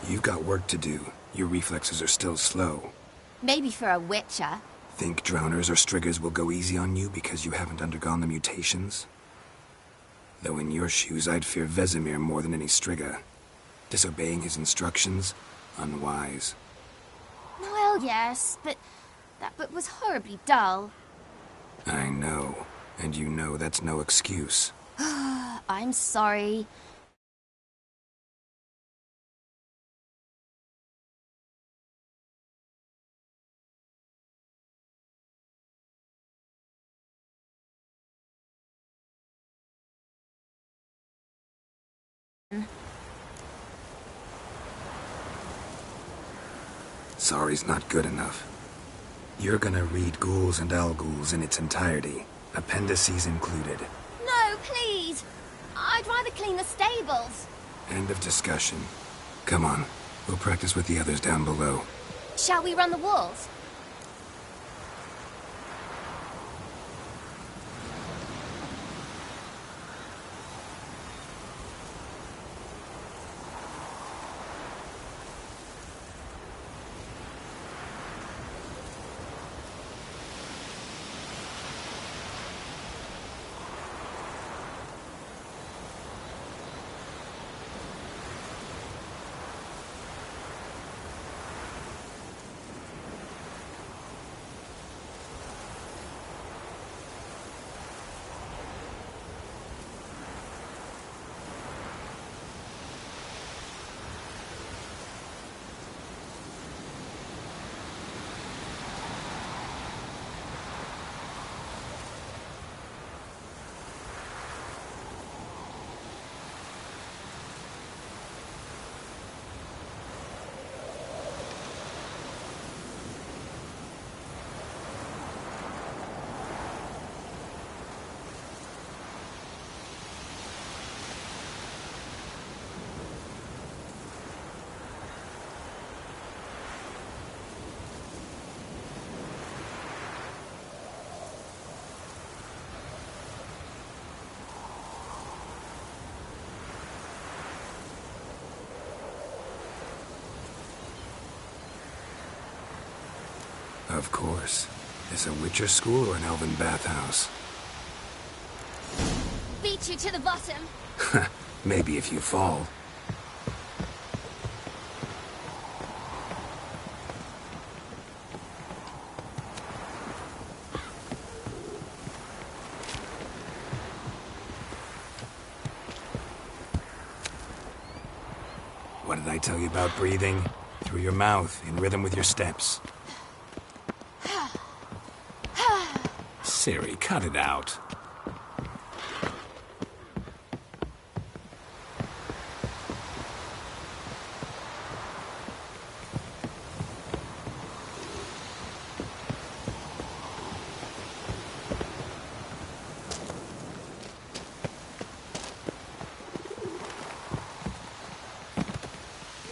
You've got work to do. Your reflexes are still slow. Maybe for a witcher. Think drowners or striggers will go easy on you because you haven't undergone the mutations? Though in your shoes, I'd fear Vesemir more than any strigger. Disobeying his instructions? Unwise. Well, yes, but that book was horribly dull. I know. And you know that's no excuse. I'm sorry. Sorry's not good enough. You're gonna read Ghouls and Al-Ghouls in its entirety, appendices included. No, please! I'd rather clean the stables. End of discussion. Come on, we'll practice with the others down below. Shall we run the walls? Of course. Is a Witcher school or an elven bathhouse? Beat you to the bottom. Maybe if you fall. What did I tell you about breathing? Through your mouth, in rhythm with your steps. Ciri, cut it out.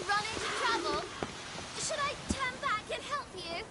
Run into trouble? Should I turn back and help you?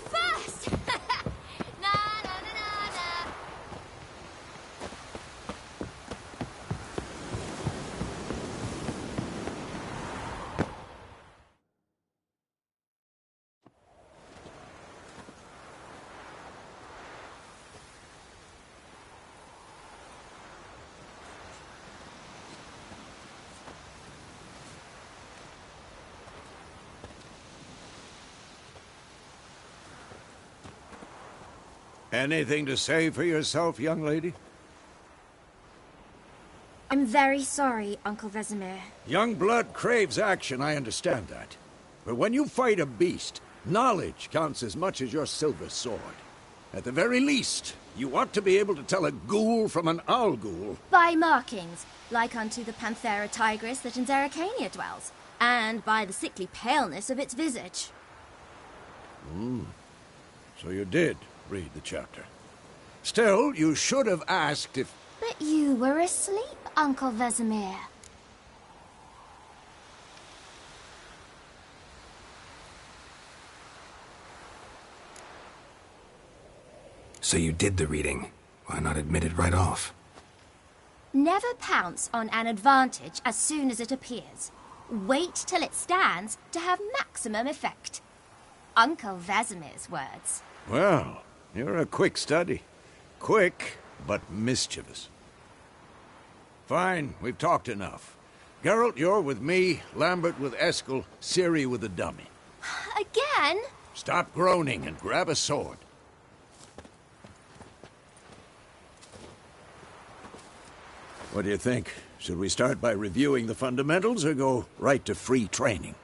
Fast! Na na na na na. Anything to say for yourself, young lady? I'm very sorry, Uncle Vesemir. Young blood craves action, I understand that. But when you fight a beast, Knowledge counts as much as your silver sword. At the very least, you ought to be able to tell a ghoul from an owl ghoul. By markings, like unto the Panthera tigris that in Zerrikania dwells, and by the sickly paleness of its visage. So you did read the chapter. Still, you should have asked if... But you were asleep, Uncle Vesemir. So you did the reading. Why not admit it right off? Never pounce on an advantage as soon as it appears. Wait till it stands to have maximum effect. Uncle Vesemir's words. Well, you're a quick study. Quick, but mischievous. Fine, we've talked enough. Geralt, you're with me, Lambert with Eskel, Ciri with the dummy. Again? Stop groaning and grab a sword. What do you think? Should we start by reviewing the fundamentals or go right to free training?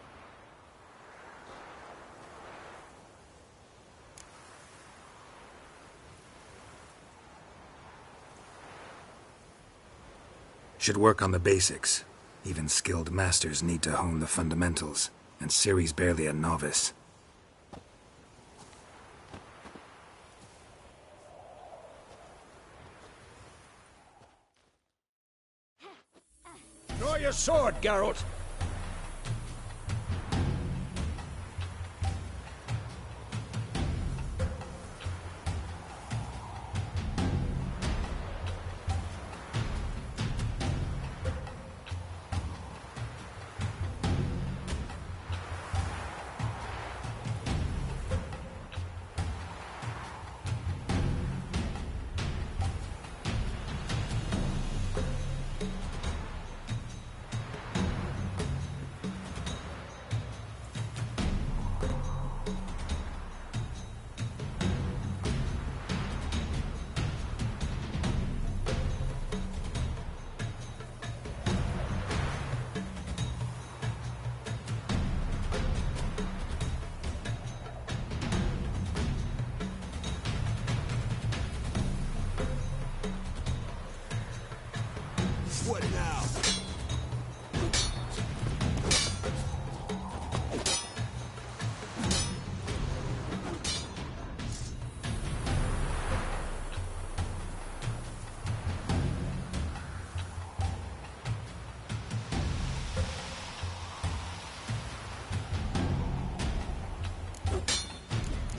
Should work on the basics. Even skilled masters need to hone the fundamentals, and Ciri's barely a novice. Draw your sword, Geralt! What now?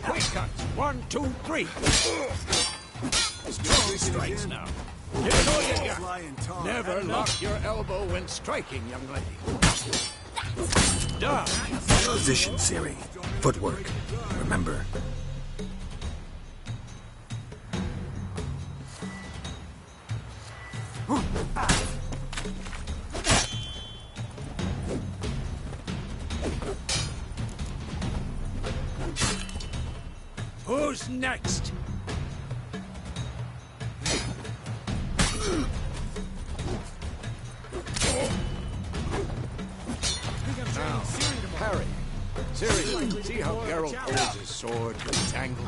Quick cuts! 1, 2, 3! Strong strikes now. Give it all you got. Flying tar. Never lock your elbow when striking, young lady. Dodge! Position, Ciri. Footwork. Remember. Who's next? Now, parry. Ciri, see how Geralt holds his sword with its angle?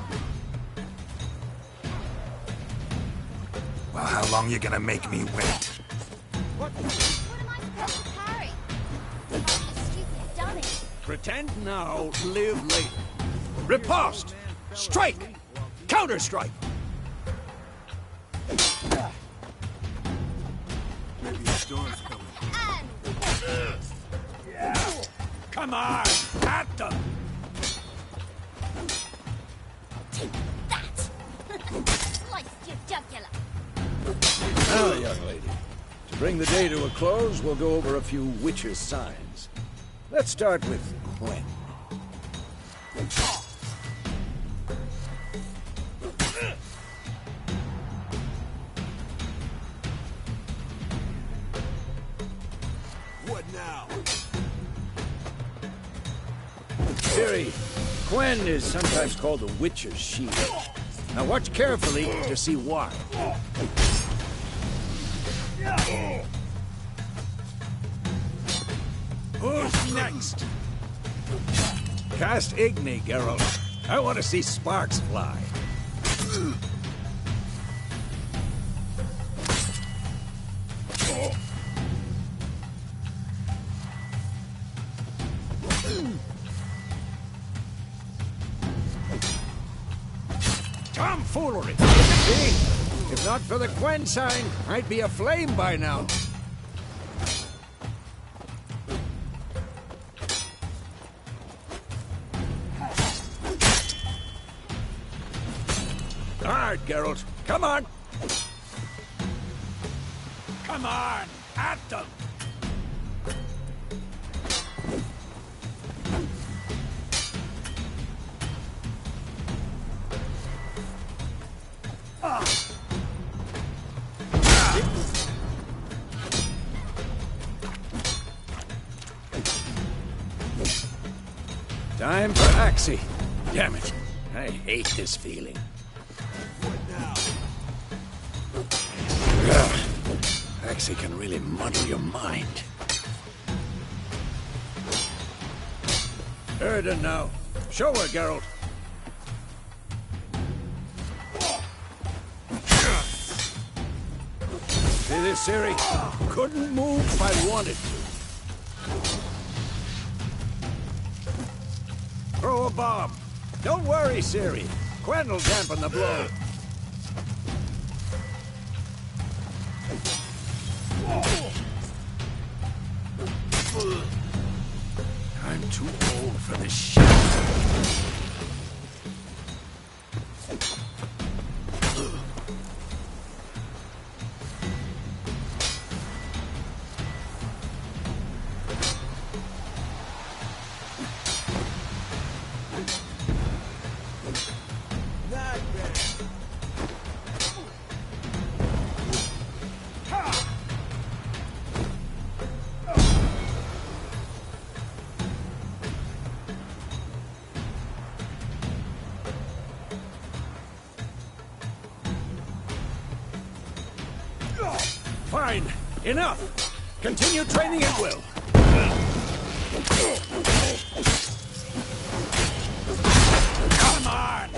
Well, how long you gonna make me wait? What am I supposed to parry? You stupid dummy. Pretend now, live later. Riposte! Strike! Counter-strike! Maybe a storm's coming. Come on! At them! Take that! Sliced your jugular. Now, young lady, to bring the day to a close, we'll go over a few witches' signs. Let's start with Quen. What now? Ciri, Quen is sometimes called the Witcher's Shield. Now watch carefully to see why. Who's next? Cast Igni, Geralt. I want to see sparks fly. Tomfoolery! See? If not for the Quen sign, I'd be aflame by now. Hard, Geralt. Come on! Come on! At them! Time for Axii. Damn it. I hate this feeling. What now? Axii can really muddle your mind. Erden now. Show her, Geralt. See this, Ciri? Couldn't move if I wanted to. Throw a bomb. Don't worry, Ciri. Quen will dampen the blow. I'm too old for this shit. Not bad. Fine. Enough. Continue training at will. Come on!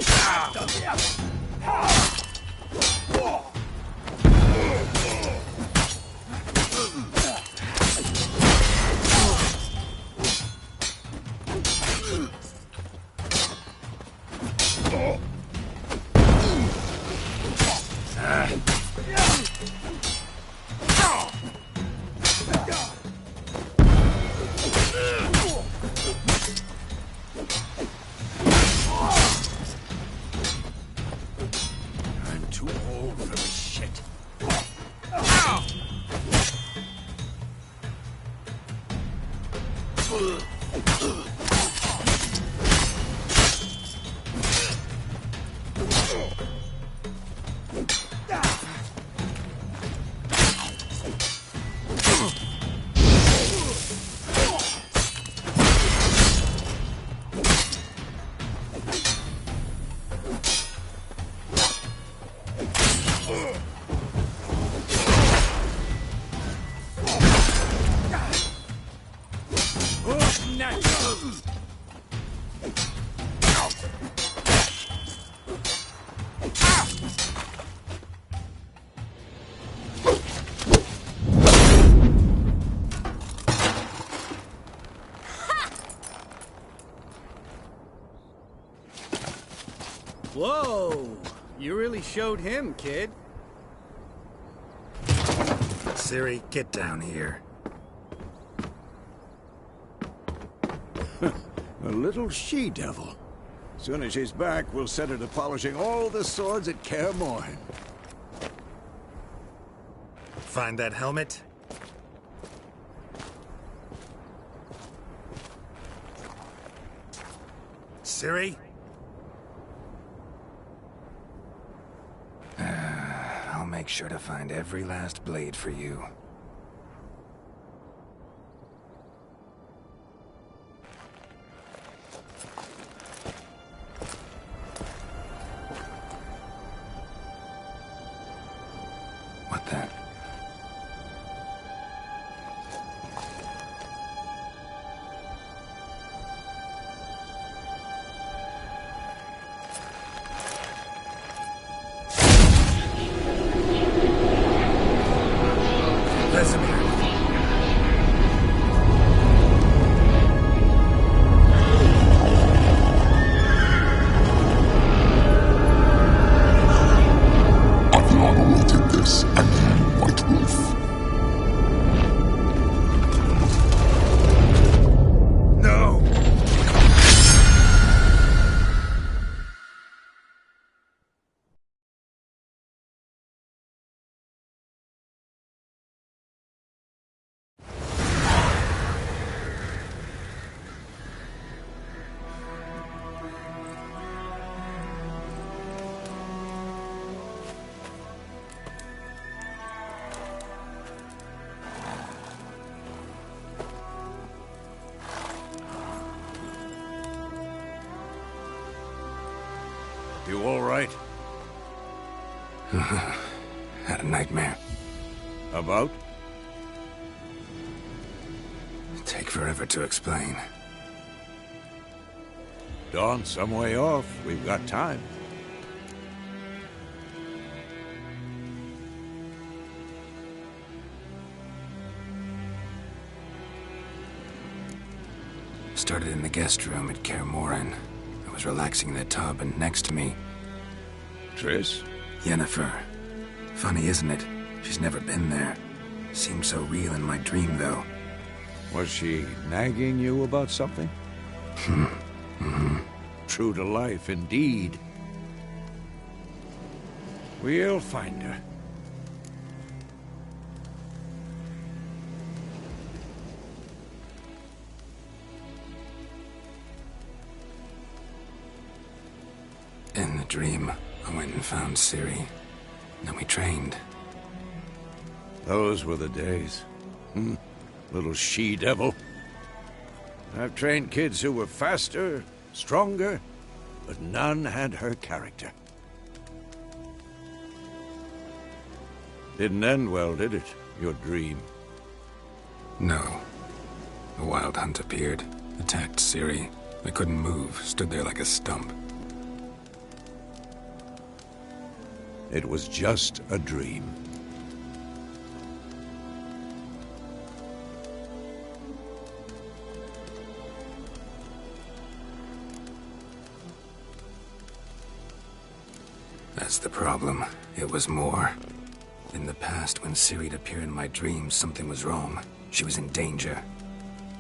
I'm too old for this shit. Whoa! You really showed him, kid. Ciri, get down here. A little she-devil. Soon as she's back, we'll set her to polishing all the swords at Kaer Morhen. Find that helmet? Ciri? I'll make sure to find every last blade for you. What then? You all right? Had a nightmare. About? Take forever to explain. Dawn's some way off. We've got time. Started in the guest room at Kaer Morhen. I was relaxing in the tub, and next to me, Triss? Yennefer. Funny, isn't it? She's never been there. Seemed so real in my dream, though. Was she nagging you about something? True to life, indeed. We'll find her. In the dream, I went and found Ciri. Then we trained. Those were the days. Little she-devil. I've trained kids who were faster, stronger, but none had her character. Didn't end well, did it? Your dream? No. The Wild Hunt appeared, attacked Ciri. I couldn't move, stood there like a stump. It was just a dream. That's the problem. It was more. In the past, when Ciri'd appear in my dreams, something was wrong. She was in danger.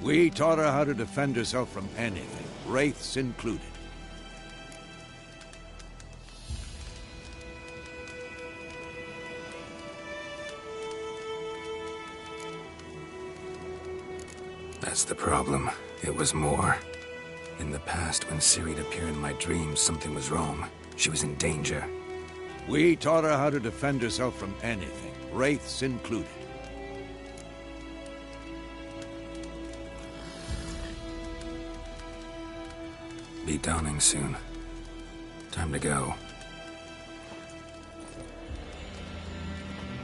We taught her how to defend herself from anything, wraiths included. That's the problem. It was more. In the past, when Ciri'd appear in my dreams, something was wrong. She was in danger. We taught her how to defend herself from anything, wraiths included. Be dawning soon. Time to go.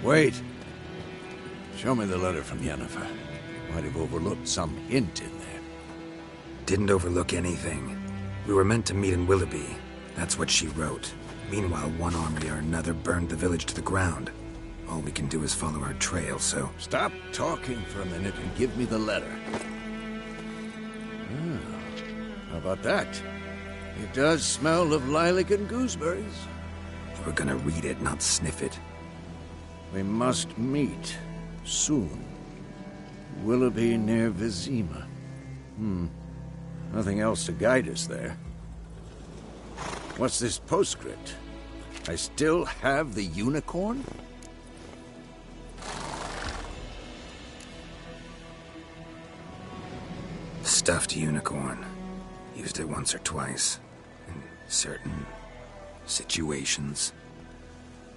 Wait. Show me the letter from Yennefer. Might have overlooked some hint in there. Didn't overlook anything. We were meant to meet in Willoughby. That's what she wrote. Meanwhile, one army or another burned the village to the ground. All we can do is follow her trail, so... Stop talking for a minute and give me the letter. How about that? It does smell of lilac and gooseberries. You were gonna read it, not sniff it. We must meet. Soon. Willoughby near Vizima. Nothing else to guide us there. What's this postscript? I still have the unicorn? Stuffed unicorn. Used it once or twice. In certain... situations.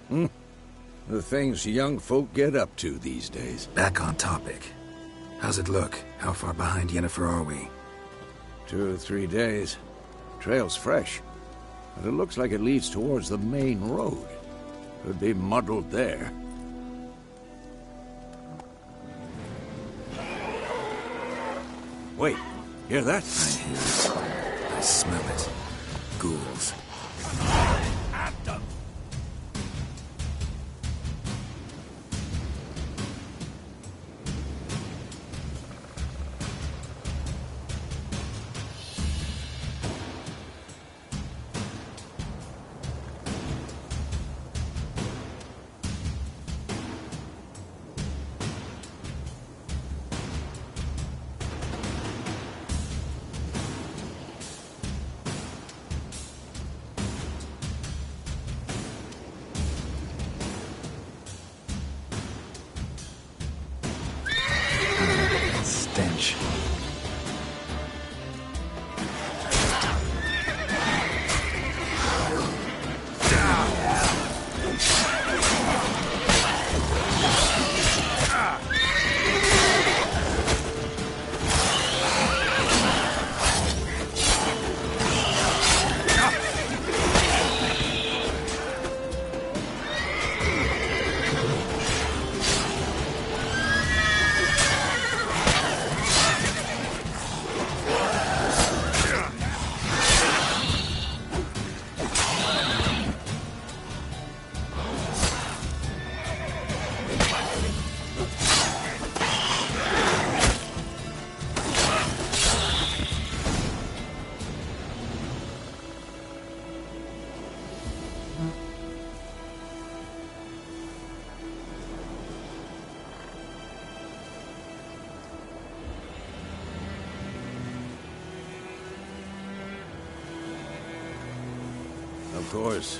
The things young folk get up to these days. Back on topic. How's it look? How far behind Yennefer are we? 2 or 3 days. Trail's fresh. But it looks like it leads towards the main road. Could be muddled there. Wait, hear that? I hear it. I smell it. Ghouls. Of course,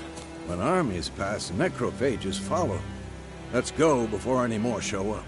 when armies pass, necrophages follow. Let's go before any more show up.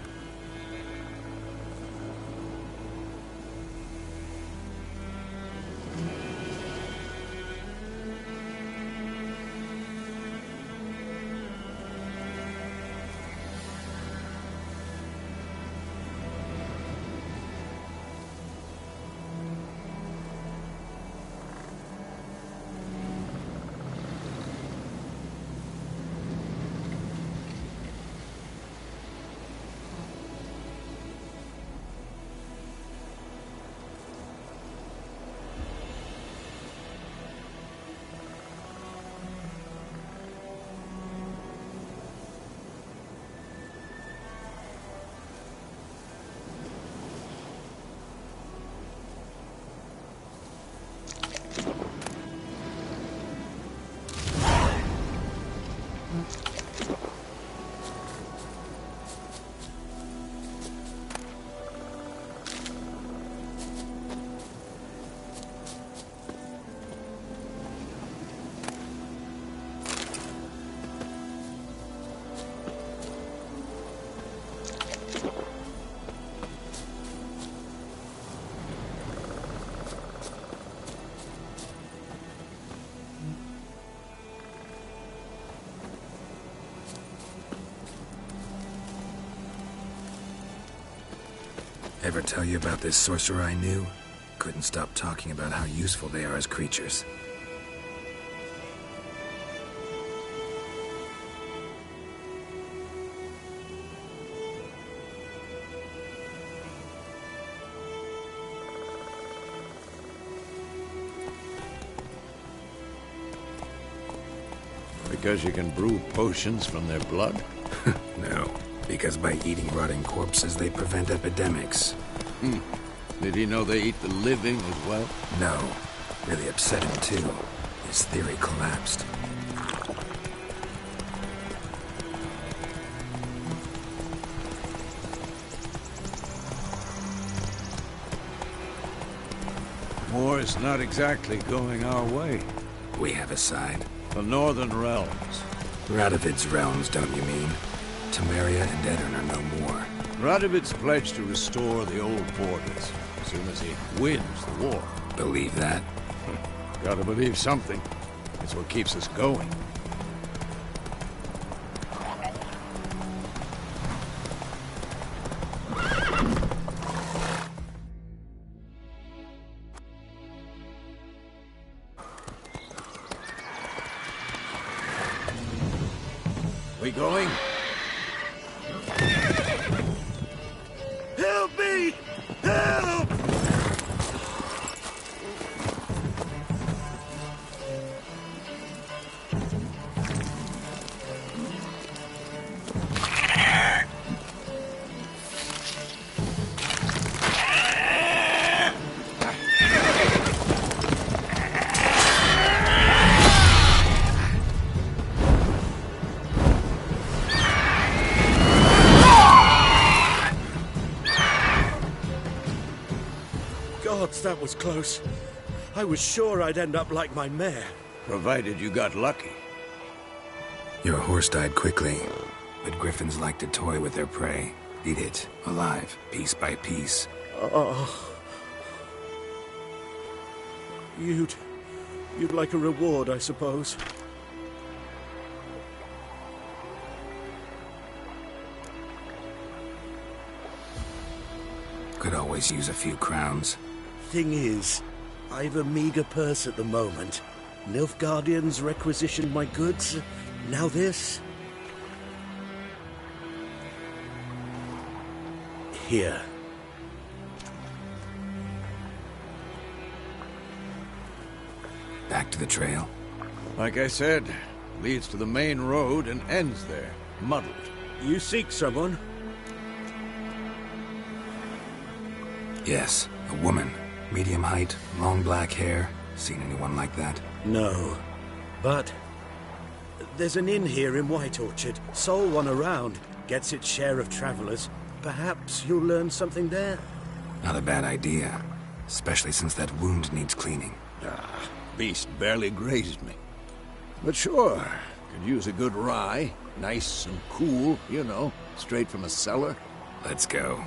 Ever tell you about this sorcerer I knew? Couldn't stop talking about how useful they are as creatures. Because you can brew potions from their blood? No, because by eating rotting corpses, they prevent epidemics. Did he know they eat the living as well? No, really upset him too. His theory collapsed. War's not exactly going our way. We have a side. The Northern Realms. Radovid's realms, don't you mean? Temeria and Aedirn are no more. Radovid's pledged to restore the old borders as soon as he wins the war. Believe that? Gotta believe something. It's what keeps us going. We going? Help me! Help! Gods, that was close. I was sure I'd end up like my mare. Provided you got lucky. Your horse died quickly, but griffins like to toy with their prey. Eat it, alive, piece by piece. Oh. You'd like a reward, I suppose. Could always use a few crowns. Thing is, I've a meager purse at the moment. Nilfgaardians requisitioned my goods. Now this. Here. Back to the trail. Like I said, leads to the main road and ends there, muddled. You seek someone? Yes, a woman. Medium height, long black hair. Seen anyone like that? No. But there's an inn here in White Orchard. Sole one around. Gets its share of travelers. Perhaps you'll learn something there. Not a bad idea. Especially since that wound needs cleaning. Beast barely grazed me. But sure, could use a good rye. Nice and cool, you know, straight from a cellar. Let's go.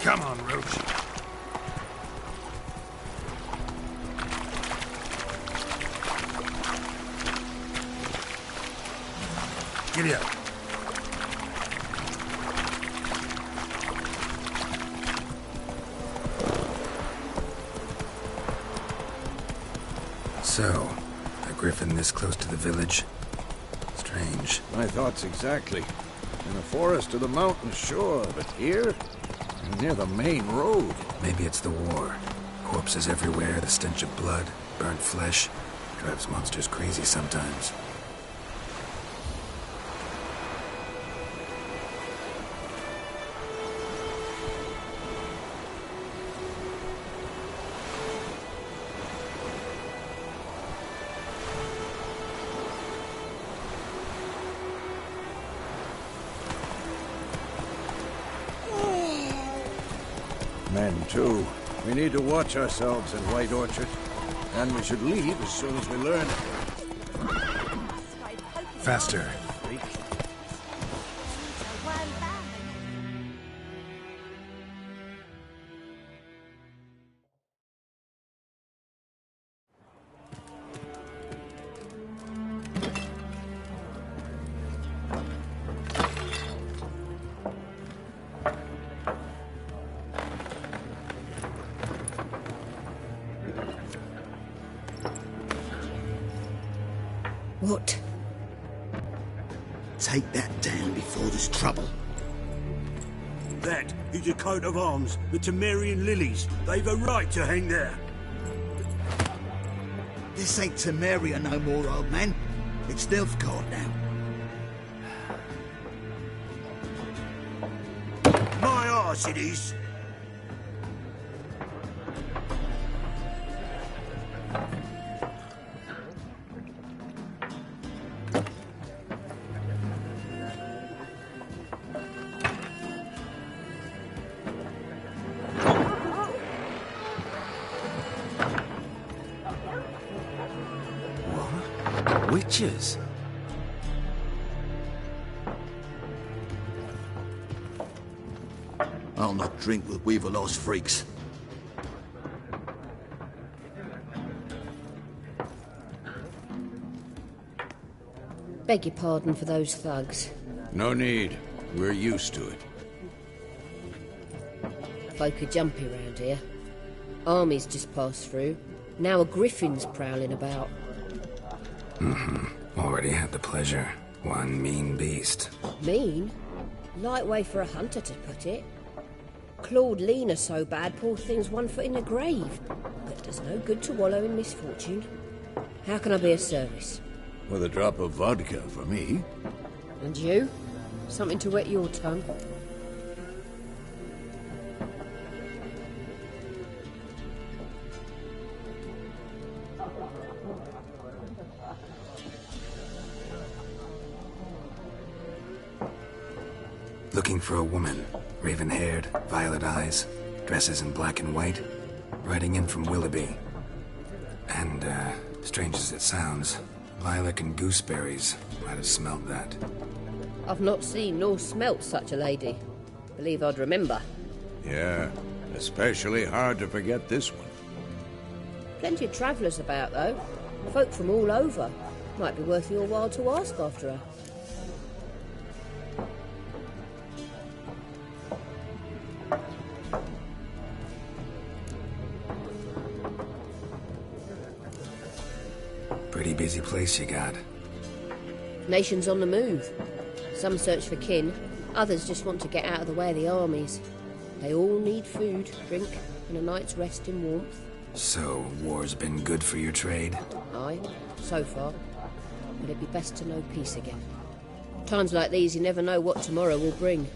Come on, Roach. Giddy up. So, a griffin this close to the village? Strange. My thoughts exactly. In the forest or the mountains, sure, but here? Near the main road. Maybe it's the war. Corpses everywhere, the stench of blood, burnt flesh. Drives monsters crazy sometimes. Men, too. We need to watch ourselves in White Orchard. And we should leave as soon as we learn. Faster. What? Take that down before there's trouble. That is a coat of arms, the Temerian lilies. They've a right to hang there. This ain't Temeria no more, old man. It's Nilfgaard now. My arse it is. Witches? I'll not drink with Weaverlaw's freaks. Beg your pardon for those thugs. No need. We're used to it. Folk are jumpy round here. Armies just passed through. Now a griffin's prowling about. Already had the pleasure. One mean beast. Mean? Light way for a hunter to put it. Clawed Lena so bad, poor thing's 1 foot in the grave. But does no good to wallow in misfortune. How can I be of service? With a drop of vodka for me. And you? Something to wet your tongue? Looking for a woman. Raven-haired, violet eyes, dresses in black and white. Riding in from Willoughby. And, strange as it sounds, lilac and gooseberries might have smelled that. I've not seen nor smelt such a lady. Believe I'd remember. Yeah, especially hard to forget this one. Plenty of travellers about, though. Folk from all over. Might be worth your while to ask after her. Pretty busy place you got. Nations on the move. Some search for kin, others just want to get out of the way of the armies. They all need food, drink, and a night's rest in warmth. So, war's been good for your trade? Aye, so far. But it'd be best to know peace again. Times like these, you never know what tomorrow will bring.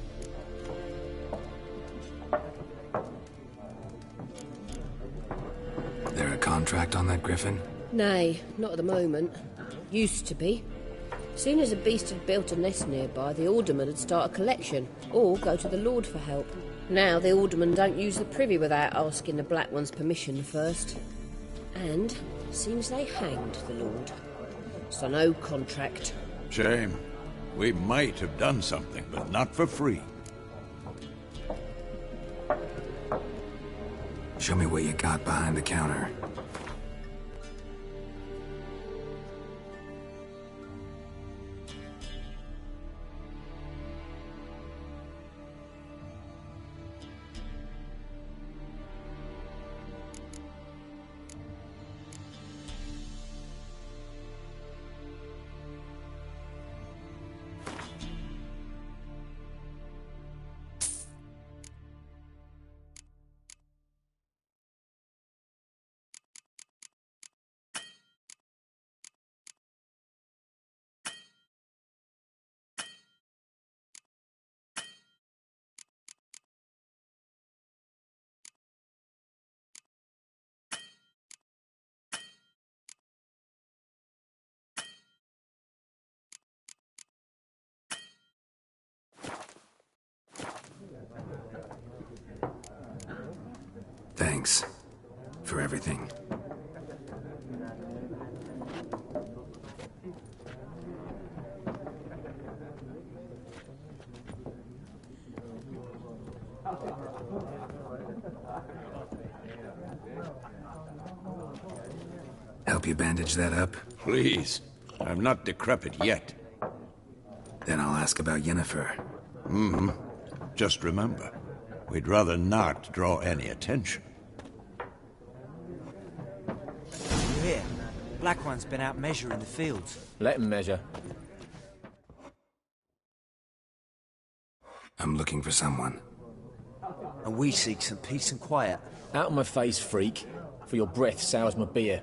There a contract on that griffin? Nay, not at the moment. Used to be. Soon as a beast had built a nest nearby, the alderman would start a collection, or go to the Lord for help. Now the alderman don't use the privy without asking the Black One's permission first. And seems they hanged the Lord. So no contract. Shame. We might have done something, but not for free. Show me what you got behind the counter. Thanks for everything. Help you bandage that up? Please. I'm not decrepit yet. Then I'll ask about Yennefer. Just remember, we'd rather not draw any attention. You hear? Black One's been out measuring the fields. Let him measure. I'm looking for someone. And we seek some peace and quiet. Out of my face, freak. For your breath sours my beer.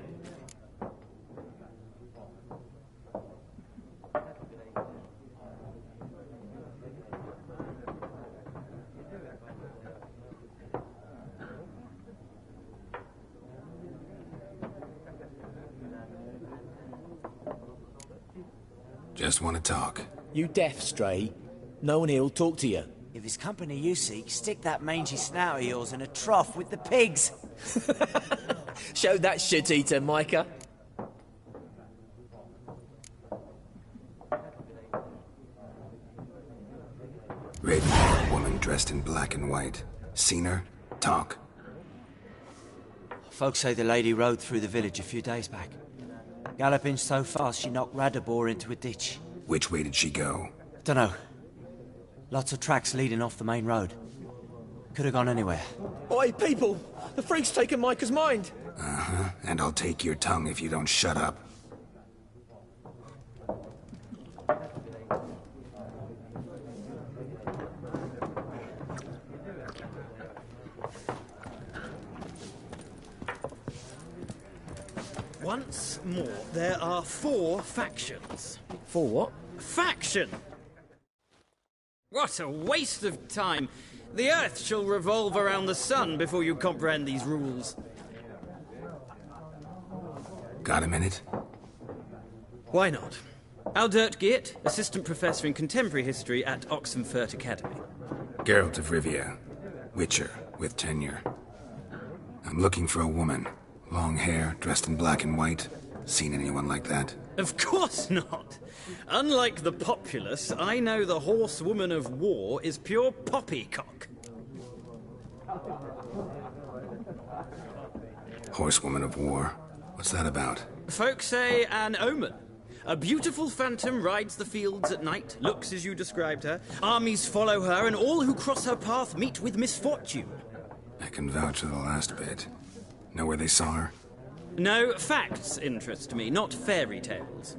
Just want to talk. You deaf, Stray? No one here'll talk to you. If it's company you seek, stick that mangy snout of yours in a trough with the pigs. Show that shit-eater, Micah. Ravenhall woman dressed in black and white. Seen her? Talk. Folks say the lady rode through the village a few days back. Galloping so fast she knocked Radabor into a ditch. Which way did she go? Dunno. Lots of tracks leading off the main road. Could have gone anywhere. Oi, people! The freak's taken Micah's mind! Uh-huh. And I'll take your tongue if you don't shut up. Once more, there are 4 factions. For what? Faction! What a waste of time! The Earth shall revolve around the sun before you comprehend these rules. Got a minute? Why not? Aldert Geert, Assistant Professor in Contemporary History at Oxenfurt Academy. Geralt of Rivia. Witcher, with tenure. I'm looking for a woman. Long hair, dressed in black and white. Seen anyone like that? Of course not! Unlike the populace, I know the horsewoman of war is pure poppycock. Horsewoman of war? What's that about? Folk say an omen. A beautiful phantom rides the fields at night, looks as you described her. Armies follow her, and all who cross her path meet with misfortune. I can vouch for the last bit. Know where they saw her? No, facts interest me, not fairy tales.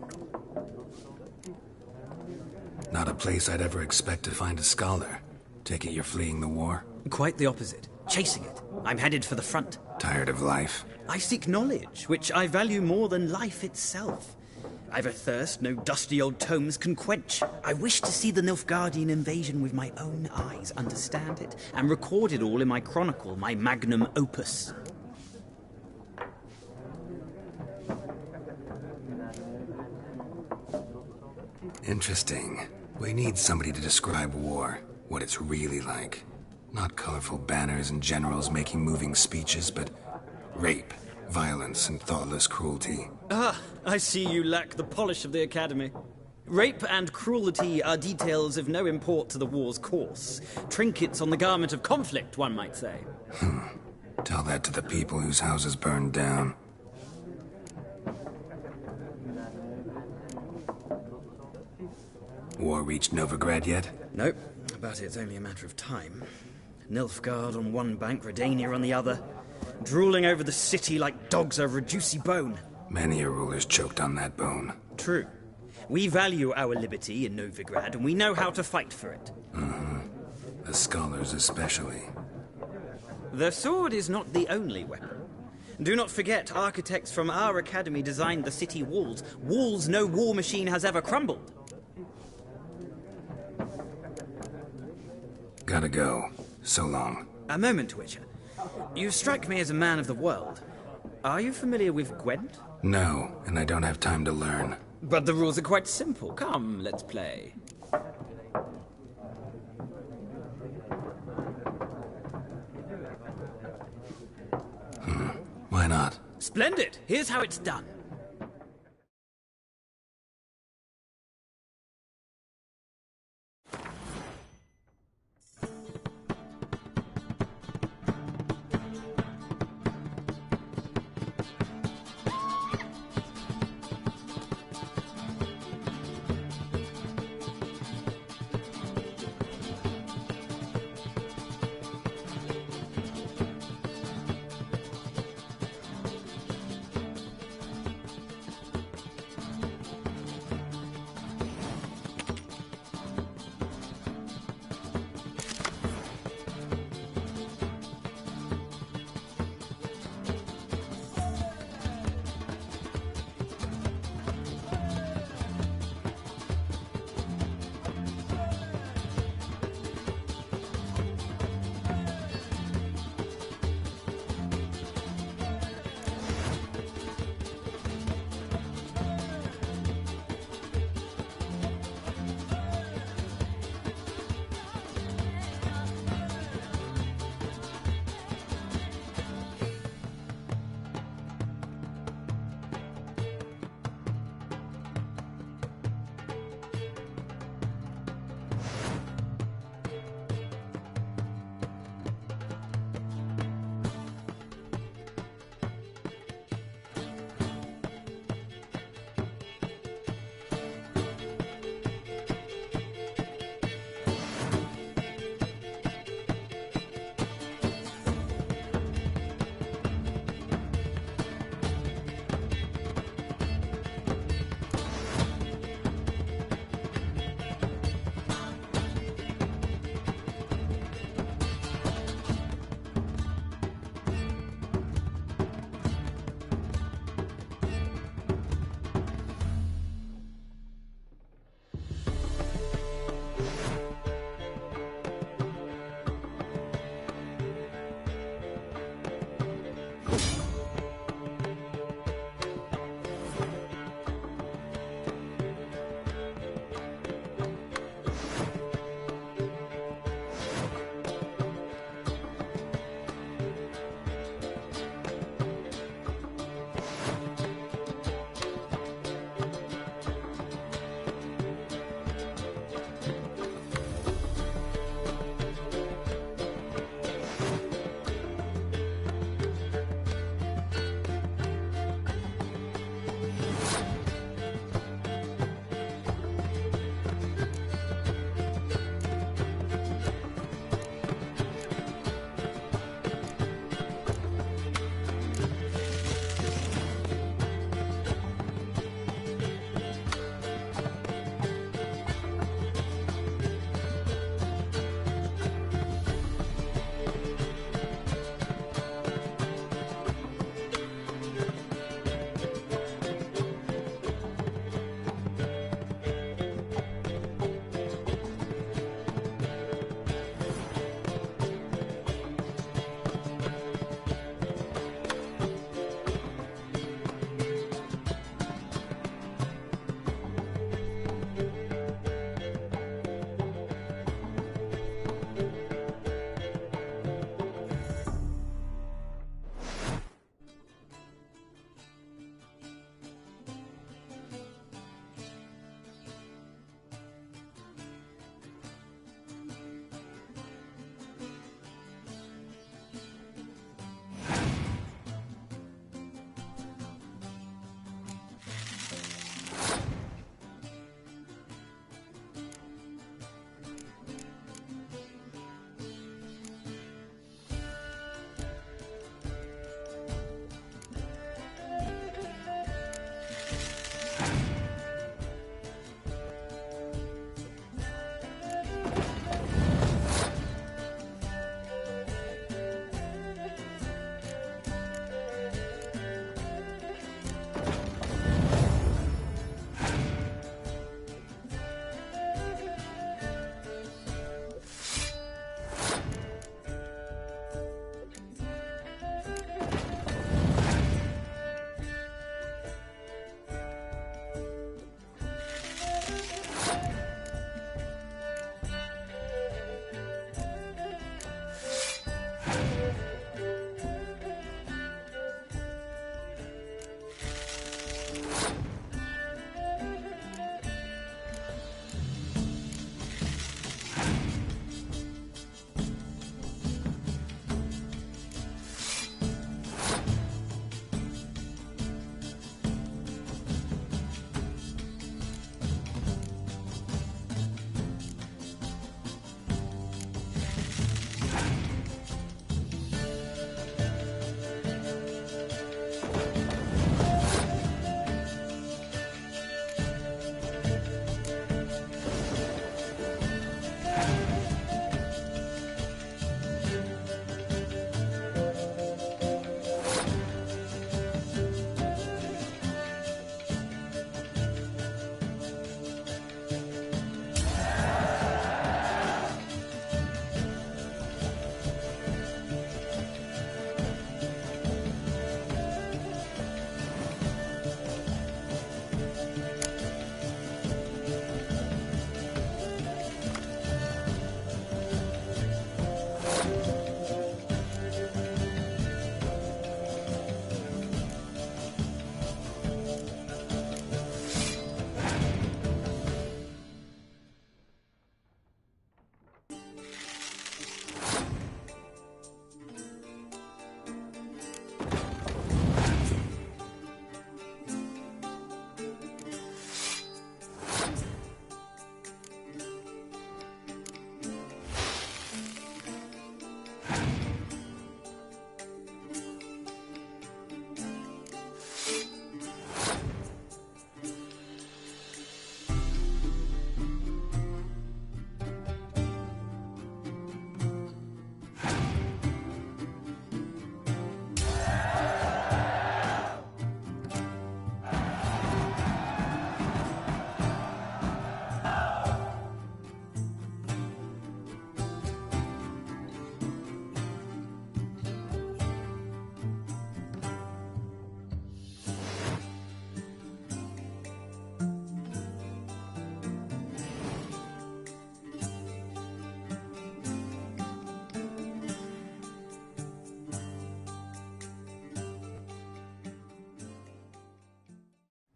Not a place I'd ever expect to find a scholar. Take it you're fleeing the war? Quite the opposite. Chasing it. I'm headed for the front. Tired of life? I seek knowledge, which I value more than life itself. I've a thirst no dusty old tomes can quench. I wish to see the Nilfgaardian invasion with my own eyes, understand it, and record it all in my chronicle, my magnum opus. Interesting. We need somebody to describe war, what it's really like. Not colorful banners and generals making moving speeches, but rape, violence, and thoughtless cruelty. Ah, I see you lack the polish of the Academy. Rape and cruelty are details of no import to the war's course. Trinkets on the garment of conflict, one might say. Tell that to the people whose houses burned down. War reached Novigrad yet? Nope, but it's only a matter of time. Nilfgaard on one bank, Redania on the other, drooling over the city like dogs over a juicy bone. Many a ruler's choked on that bone. True. We value our liberty in Novigrad, and we know how to fight for it. The scholars especially. The sword is not the only weapon. Do not forget, architects from our academy designed the city walls. Walls no war machine has ever crumbled. Gotta go. So long. A moment, Witcher. You strike me as a man of the world. Are you familiar with Gwent? No, and I don't have time to learn. But the rules are quite simple. Come, let's play. Why not? Splendid! Here's how it's done.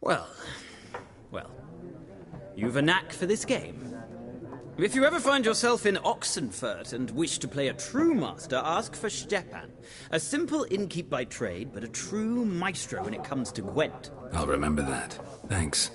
Well, you've a knack for this game. If you ever find yourself in Oxenfurt and wish to play a true master, ask for Stepan. A simple innkeep by trade, but a true maestro when it comes to Gwent. I'll remember that. Thanks.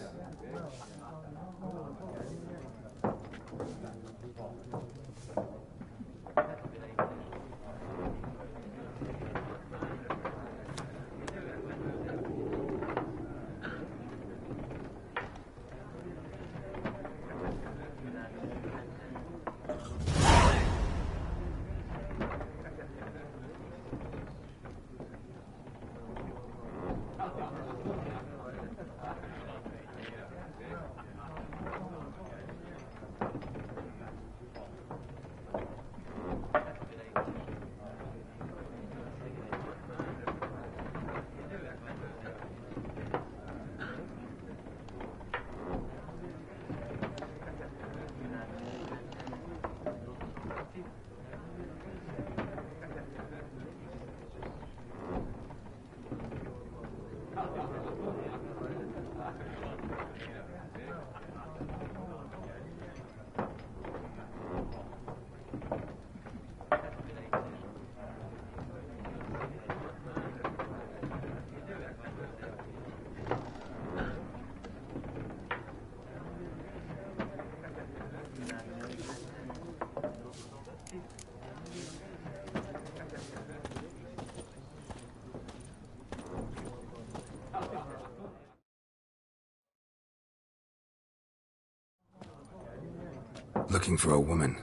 Looking for a woman.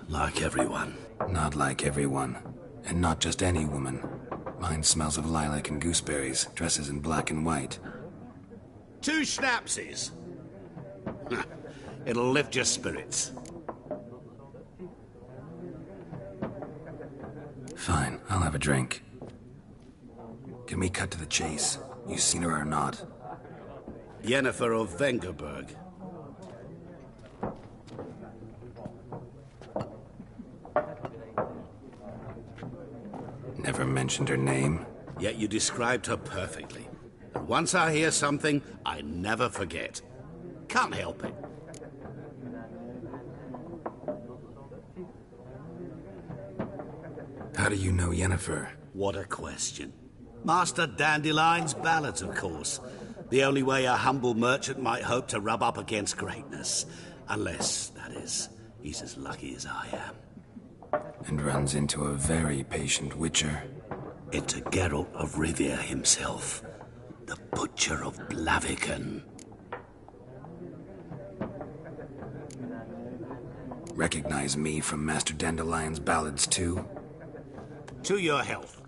Like everyone. Not like everyone. And not just any woman. Mine smells of lilac and gooseberries, dresses in black and white. 2 schnapsies. It'll lift your spirits. Fine, I'll have a drink. Can we cut to the chase? You seen her or not? Yennefer of Vengerberg. Never mentioned her name. Yet you described her perfectly. And once I hear something, I never forget. Can't help it. How do you know Yennefer? What a question. Master Dandelion's ballads, of course. The only way a humble merchant might hope to rub up against greatness. Unless, that is, he's as lucky as I am. And runs into a very patient witcher. Into Geralt of Rivia himself. The Butcher of Blaviken. Recognize me from Master Dandelion's ballads, too? To your health.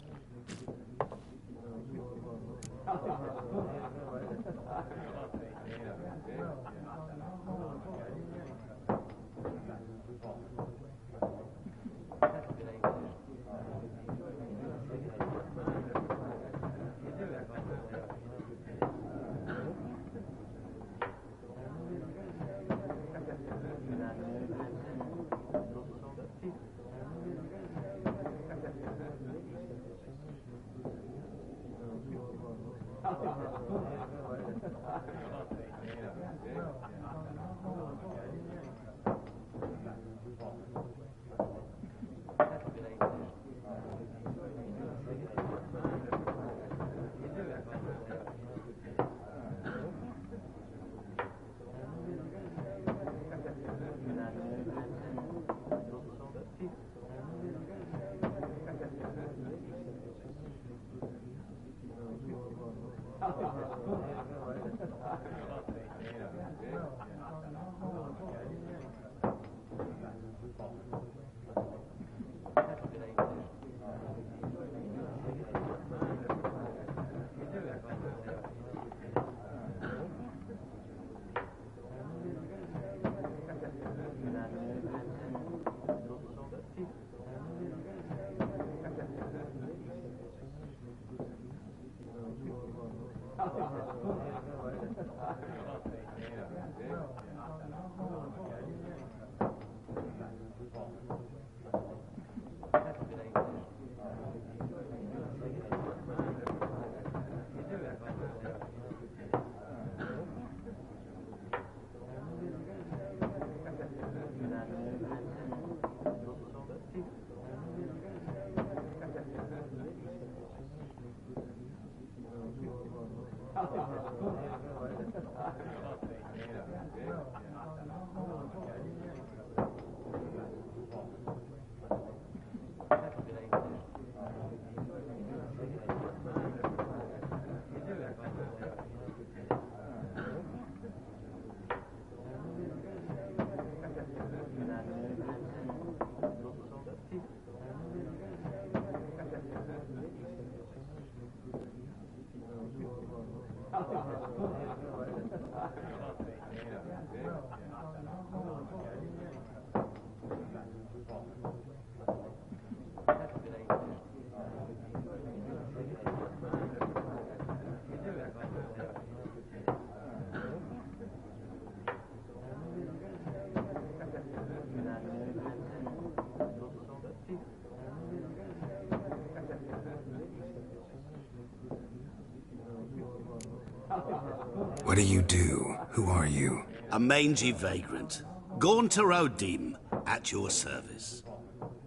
What do you do? Who are you? A mangy vagrant. Gaunter O'Dim, at your service.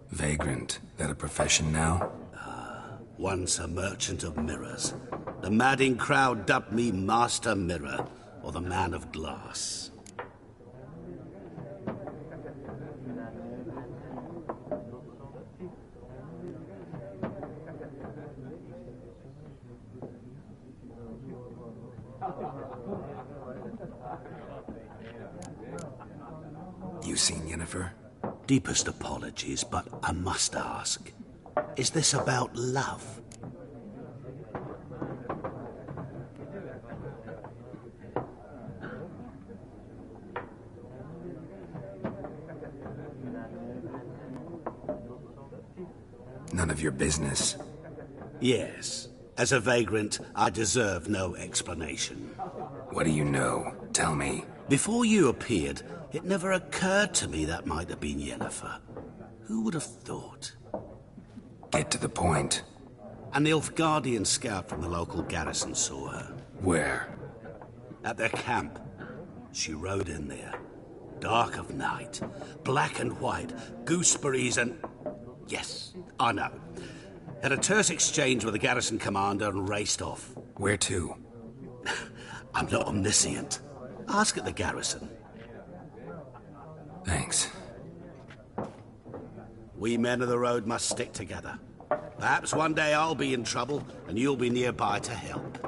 Vagrant? That a profession now? Once a merchant of mirrors. The madding crowd dubbed me Master Mirror, or the Man of Glass. You seen Yennefer? Deepest apologies, but I must ask. Is this about love? None of your business. Yes. As a vagrant, I deserve no explanation. What do you know? Tell me. Before you appeared, it never occurred to me that might have been Yennefer. Who would have thought? Get to the point. An Nilfgaardian scout from the local garrison saw her. Where? At their camp. She rode in there. Dark of night. Black and white. Gooseberries and... Yes, I know. Had a terse exchange with the garrison commander and raced off. Where to? I'm not omniscient. Ask at the garrison. Thanks. We men of the road must stick together. Perhaps one day I'll be in trouble and you'll be nearby to help.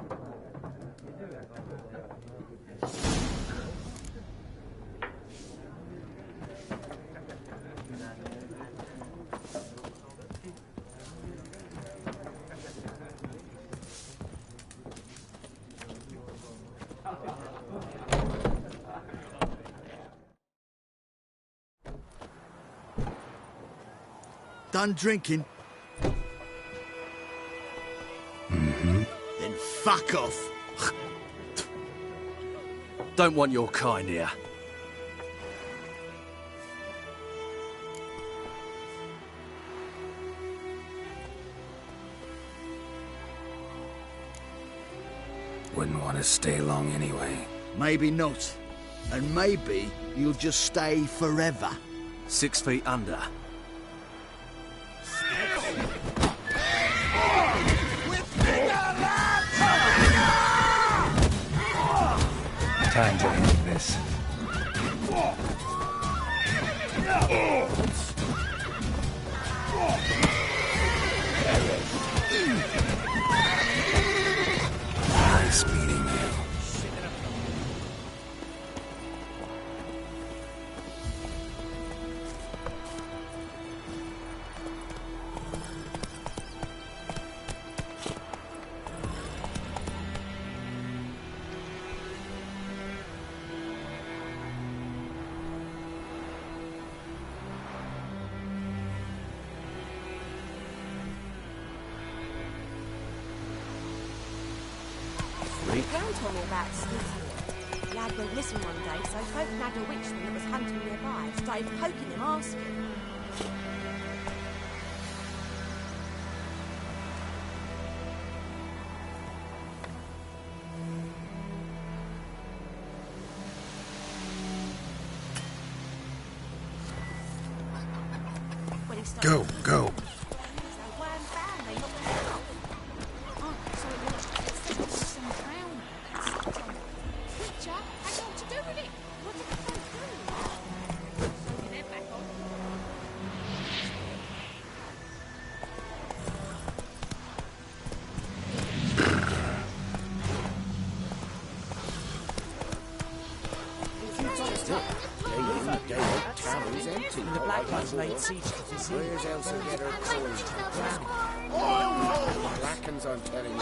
Done drinking? Mm-hmm. Then fuck off. Don't want your kind here. Wouldn't want to stay long anyway. Maybe not. And maybe you'll just stay forever. 6 feet under. Time to end this. Nice meeting you. Gran told me about Skizzy. The lad went missing one day, so folk nagged a witchman that was hunting nearby. Started poking him, asking. Go, go. still. Day in, day out, town's empty. The Black Ones laid siege to the sea. Where's Elsa get her coins? Blackens, I'm telling you.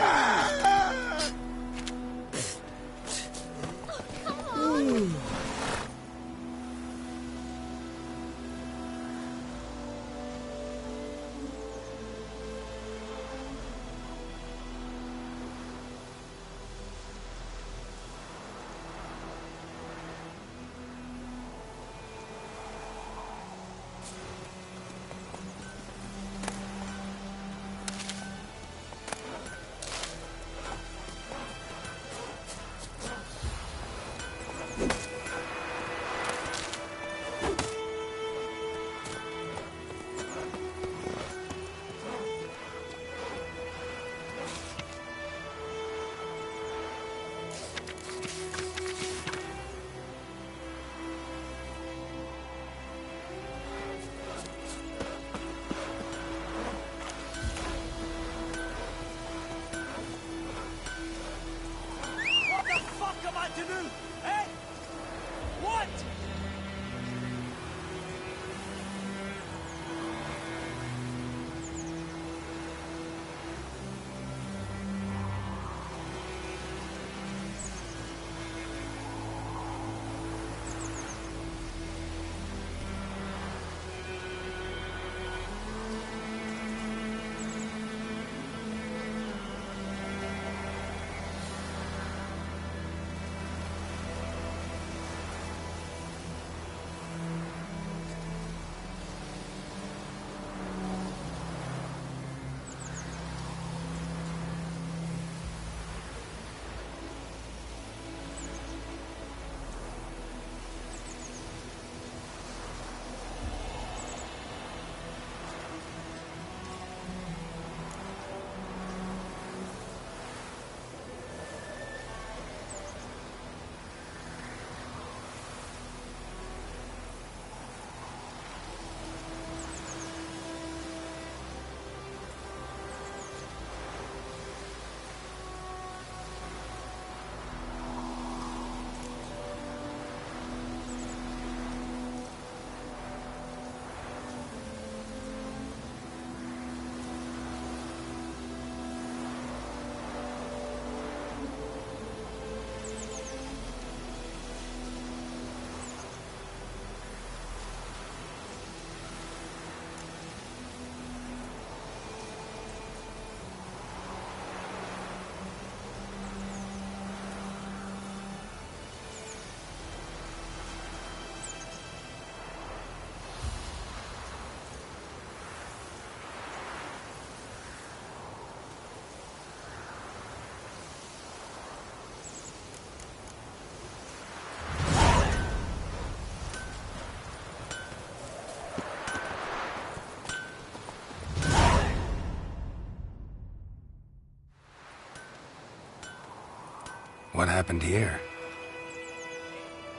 What happened here?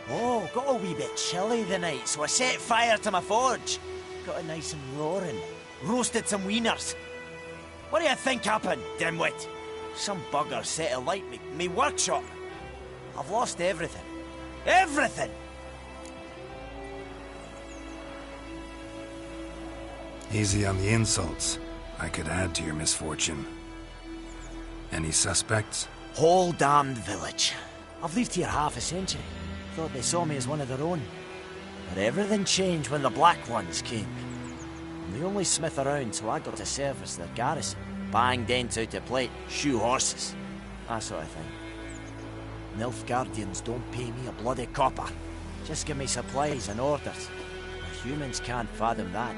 Oh, got a wee bit chilly the night, so I set fire to my forge. Got it nice and roaring. Roasted some wieners. What do you think happened, dimwit? Some bugger set alight me workshop. I've lost everything. Everything! Easy on the insults. I could add to your misfortune. Any suspects? Whole damned village. I've lived here half a century. Thought they saw me as one of their own. But everything changed when the Black Ones came. I'm the only smith around, so I got to service their garrison. Bang dents out of plate, shoe horses. That sort of thing. Nilfgaardians don't pay me a bloody copper. Just give me supplies and orders. The humans can't fathom that.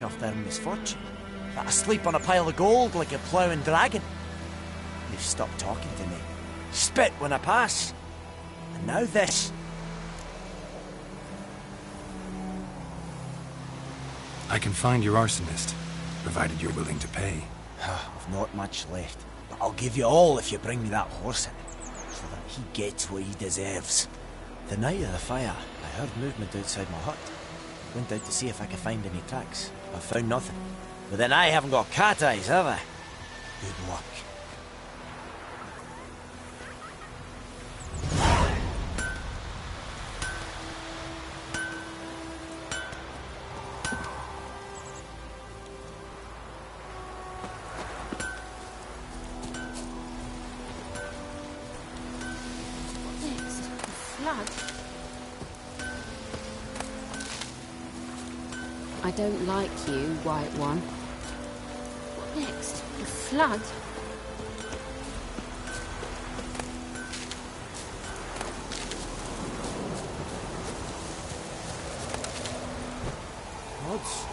off their misfortune. That I sleep on a pile of gold like a ploughing dragon. You've stopped talking to me. Spit when I pass. And now this. I can find your arsonist, provided you're willing to pay. I've not much left, but I'll give you all if you bring me that horse in, so that he gets what he deserves. The night of the fire, I heard movement outside my hut. Went out to see if I could find any tracks. I found nothing. But then I haven't got cat eyes, have I? Good luck. I don't like you, White One. What next? The flood? Odds.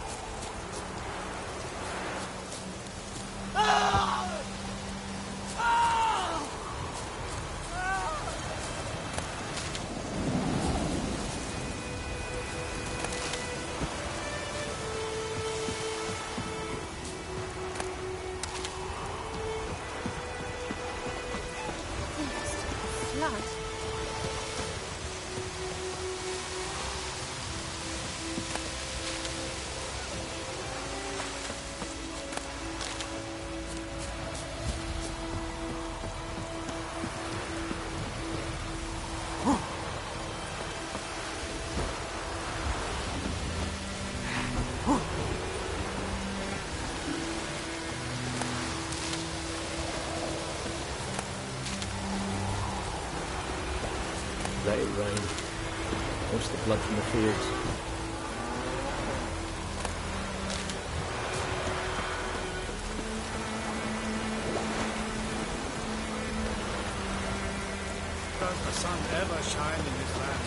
Let it rain. Wash the blood from the fields. Does the sun ever shine in this land?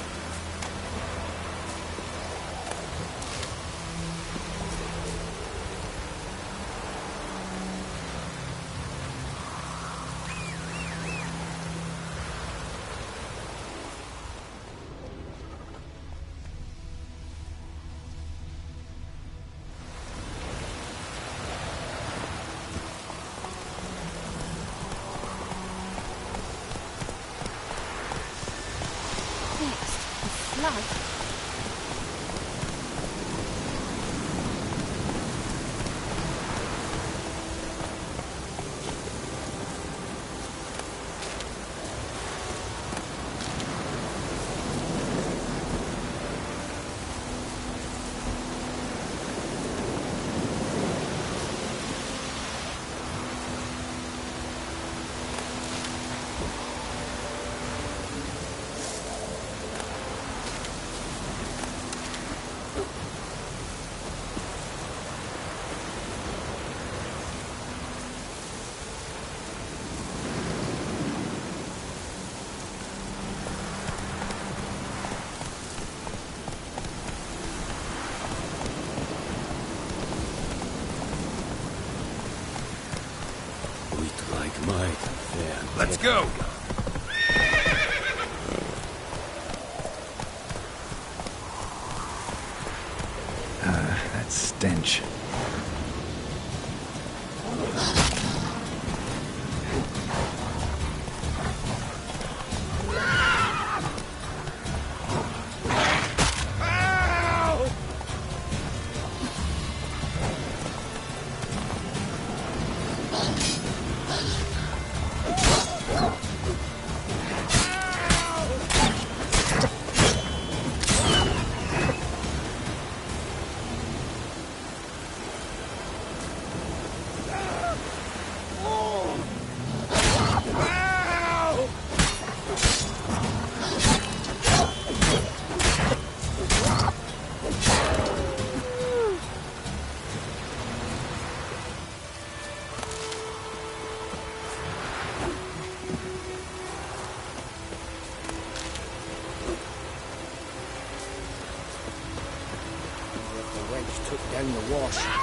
Let's go! That stench. down the wash.